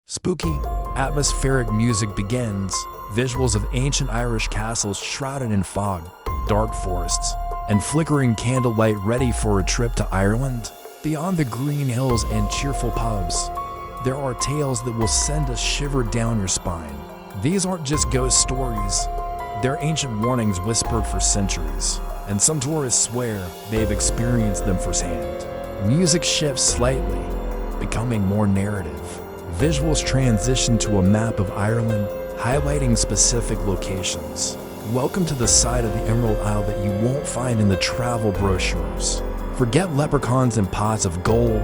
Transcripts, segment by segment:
Spooky, atmospheric music begins, visuals of ancient Irish castles shrouded in fog, dark forests, and flickering candlelight ready for a trip to Ireland. Beyond the green hills and cheerful pubs, there are tales that will send a shiver down your spine. These aren't just ghost stories, they're ancient warnings whispered for centuries, and some tourists swear they've experienced them firsthand. Music shifts slightly, becoming more narrative. Visuals transition to a map of Ireland, highlighting specific locations. Welcome to the side of the Emerald Isle that you won't find in the travel brochures. Forget leprechauns and pots of gold.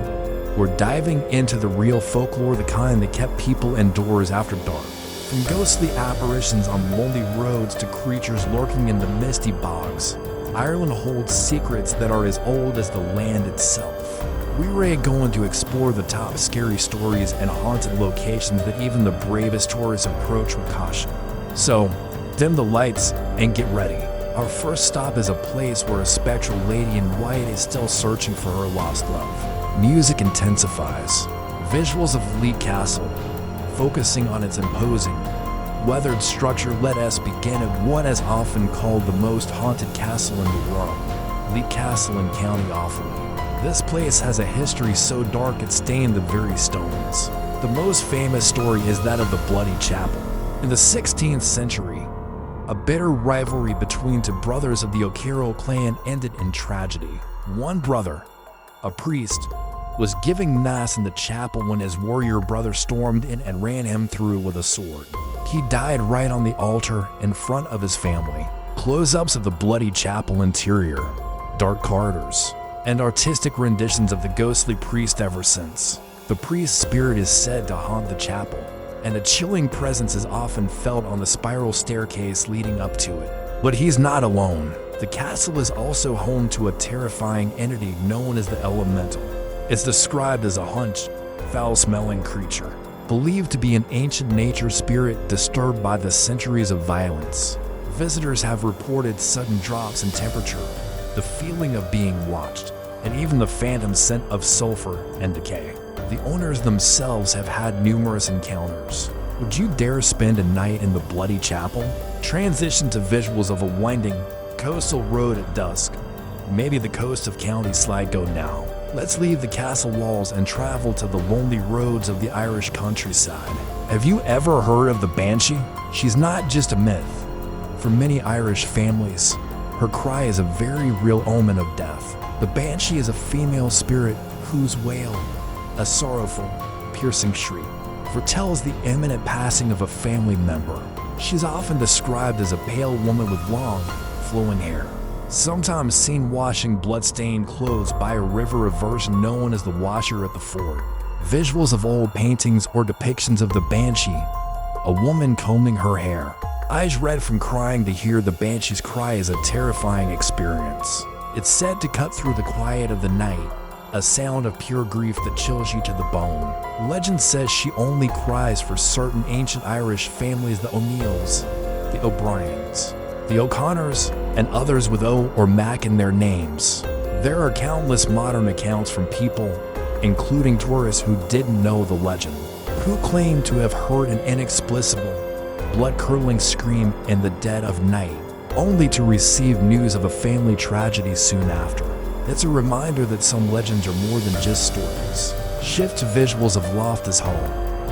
We're diving into the real folklore, the kind that kept people indoors after dark. From ghostly apparitions on lonely roads to creatures lurking in the misty bogs, Ireland holds secrets that are as old as the land itself. We're going to explore the top scary stories and haunted locations that even the bravest tourists approach with caution. So, dim the lights and get ready. Our first stop is a place where a spectral lady in white is still searching for her lost love. Music intensifies. Visuals of Leek Castle, focusing on its imposing, weathered structure. Let us begin at what is often called the most haunted castle in the world, Leek Castle in County Offaly. This place has a history so dark it stained the very stones. The most famous story is that of the Bloody Chapel. In the 16th century, a bitter rivalry between two brothers of the O'Carroll clan ended in tragedy. One brother, a priest, was giving mass in the chapel when his warrior brother stormed in and ran him through with a sword. He died right on the altar in front of his family. Close-ups of the Bloody Chapel interior, dark corridors, and artistic renditions of the ghostly priest ever since. The priest's spirit is said to haunt the chapel, and a chilling presence is often felt on the spiral staircase leading up to it. But he's not alone. The castle is also home to a terrifying entity known as the Elemental. It's described as a hunched, foul-smelling creature, believed to be an ancient nature spirit disturbed by the centuries of violence. Visitors have reported sudden drops in temperature, the feeling of being watched, and even the phantom scent of sulfur and decay. The owners themselves have had numerous encounters. Would you dare spend a night in the Bloody Chapel? Transition to visuals of a winding, coastal road at dusk. Maybe the coast of County Sligo now. Let's leave the castle walls and travel to the lonely roads of the Irish countryside. Have you ever heard of the Banshee? She's not just a myth. For many Irish families, her cry is a very real omen of death. The Banshee is a female spirit whose wail, a sorrowful, piercing shriek, foretells the imminent passing of a family member. She's often described as a pale woman with long, flowing hair, sometimes seen washing blood-stained clothes by a river, a version known as the Washer at the Ford. Visuals of old paintings or depictions of the Banshee, a woman combing her hair, eyes red from crying. To hear the Banshee's cry is a terrifying experience. It's said to cut through the quiet of the night, a sound of pure grief that chills you to the bone. Legend says she only cries for certain ancient Irish families, the O'Neills, the O'Briens, the O'Connors, and others with O or Mac in their names. There are countless modern accounts from people, including tourists who didn't know the legend, who claim to have heard an inexplicable, blood-curdling scream in the dead of night, only to receive news of a family tragedy soon after. It's a reminder that some legends are more than just stories. Shift to visuals of Loftus Hall,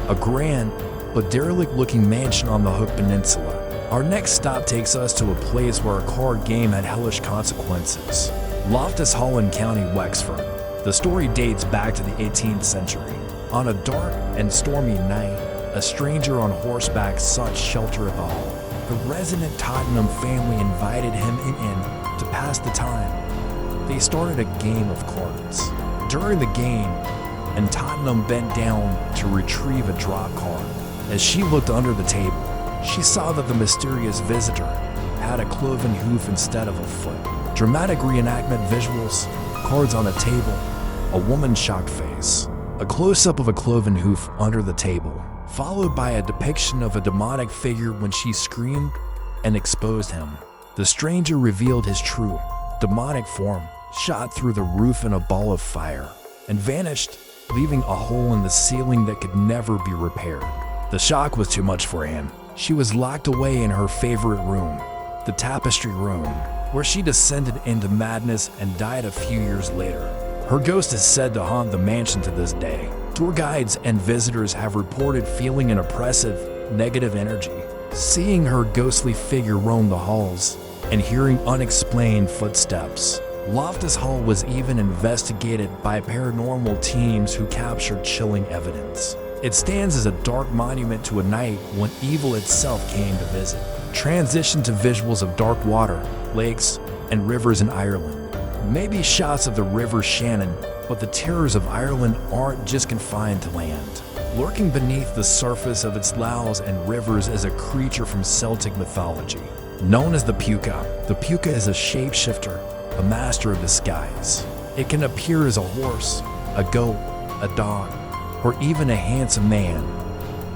a grand but derelict-looking mansion on the Hook Peninsula. Our next stop takes us to a place where a card game had hellish consequences. Loftus Hall in County Wexford. The story dates back to the 18th century. On a dark and stormy night, a stranger on horseback sought shelter at the hall. The resident Tottenham family invited him in to pass the time. They started a game of cards. During the game, and Tottenham bent down to retrieve a drop card. As she looked under the table, she saw that the mysterious visitor had a cloven hoof instead of a foot. Dramatic reenactment visuals, cards on a table, a woman's shocked face, a close-up of a cloven hoof under the table, followed by a depiction of a demonic figure when she screamed and exposed him. The stranger revealed his true, demonic form, shot through the roof in a ball of fire, and vanished leaving a hole in the ceiling that could never be repaired. The shock was too much for Anne. She was locked away in her favorite room, the tapestry room, where she descended into madness and died a few years later. Her ghost is said to haunt the mansion to this day. Tour guides and visitors have reported feeling an oppressive, negative energy, seeing her ghostly figure roam the halls, and hearing unexplained footsteps. Loftus Hall was even investigated by paranormal teams who captured chilling evidence. It stands as a dark monument to a night when evil itself came to visit. Transition to visuals of dark water, lakes, and rivers in Ireland. Maybe shots of the River Shannon, but the terrors of Ireland aren't just confined to land. Lurking beneath the surface of its loughs and rivers is a creature from Celtic mythology. Known as the Púca, the Púca is a shapeshifter, a master of disguise. It can appear as a horse, a goat, a dog, or even a handsome man,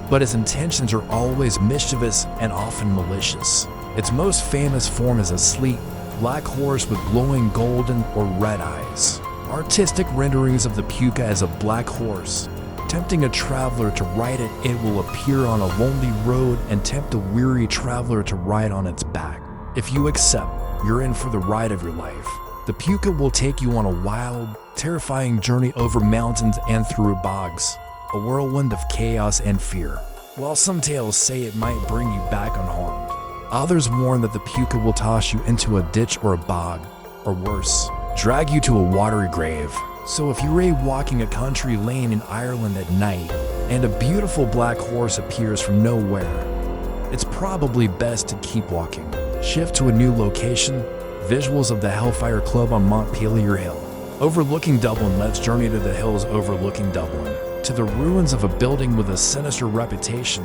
but its intentions are always mischievous and often malicious. Its most famous form is a sleek, black horse with glowing golden or red eyes. Artistic renderings of the Púca as a black horse. Tempting a traveler to ride it, it will appear on a lonely road and tempt a weary traveler to ride on its back. If you accept, you're in for the ride of your life. The Púca will take you on a wild, terrifying journey over mountains and through bogs, a whirlwind of chaos and fear. While some tales say it might bring you back unharmed, others warn that the Púca will toss you into a ditch or a bog, or worse, drag you to a watery grave. So if you're walking a country lane in Ireland at night, and a beautiful black horse appears from nowhere, it's probably best to keep walking. Shift to a new location, visuals of the Hellfire Club on Montpelier Hill. Overlooking Dublin, let's journey to the hills overlooking Dublin, to the ruins of a building with a sinister reputation,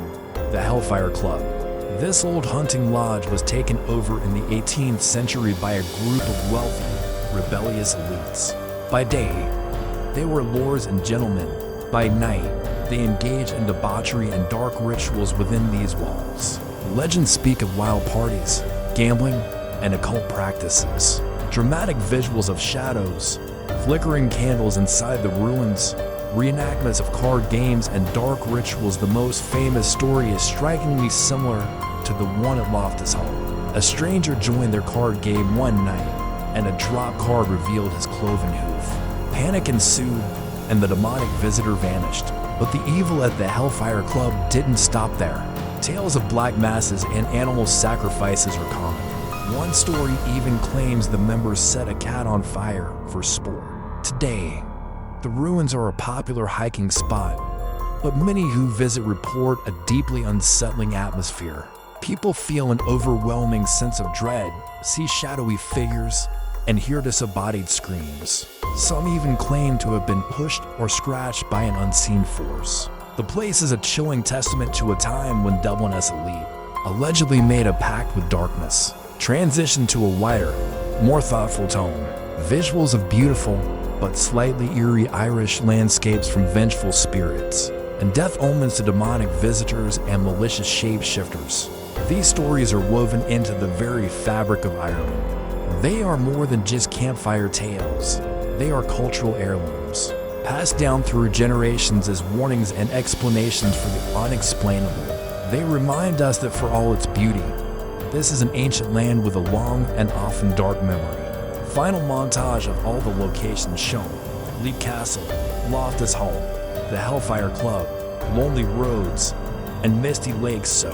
the Hellfire Club. This old hunting lodge was taken over in the 18th century by a group of wealthy, rebellious elites. By day, they were lords and gentlemen. By night, they engaged in debauchery and dark rituals within these walls. Legends speak of wild parties, gambling, and occult practices. Dramatic visuals of shadows, flickering candles inside the ruins, reenactments of card games and dark rituals. The most famous story is strikingly similar to the one at Loftus Hall. A stranger joined their card game one night, and a drop card revealed his cloven hoof. Panic ensued, and the demonic visitor vanished. But the evil at the Hellfire Club didn't stop there. Tales of black masses and animal sacrifices are common. One story even claims the members set a cat on fire for sport. Today, the ruins are a popular hiking spot, but many who visit report a deeply unsettling atmosphere. People feel an overwhelming sense of dread, see shadowy figures, and hear disembodied screams. Some even claim to have been pushed or scratched by an unseen force. The place is a chilling testament to a time when Dublin's elite allegedly made a pact with darkness. Transition to a wider, more thoughtful tone. Visuals of beautiful, but slightly eerie Irish landscapes from vengeful spirits, and death omens to demonic visitors and malicious shapeshifters. These stories are woven into the very fabric of Ireland. They are more than just campfire tales. They are cultural heirlooms, passed down through generations as warnings and explanations for the unexplainable. They remind us that for all its beauty, this is an ancient land with a long and often dark memory. Final montage of all the locations shown: Leap Castle, Loftus Hall, the Hellfire Club, Lonely Roads, and Misty Lakes. So,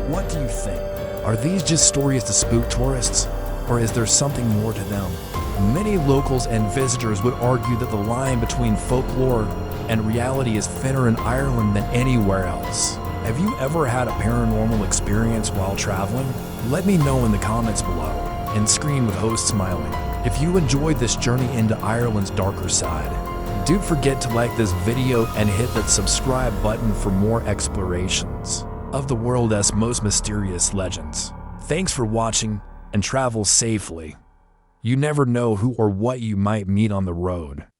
what do you think? Are these just stories to spook tourists, or is there something more to them? Many locals and visitors would argue that the line between folklore and reality is thinner in Ireland than anywhere else. Have you ever had a paranormal experience while traveling? Let me know in the comments below, and screen with host smiling. If you enjoyed this journey into Ireland's darker side, don't forget to like this video and hit that subscribe button for more explorations of the world's most mysterious legends. Thanks for watching, and travel safely. You never know who or what you might meet on the road.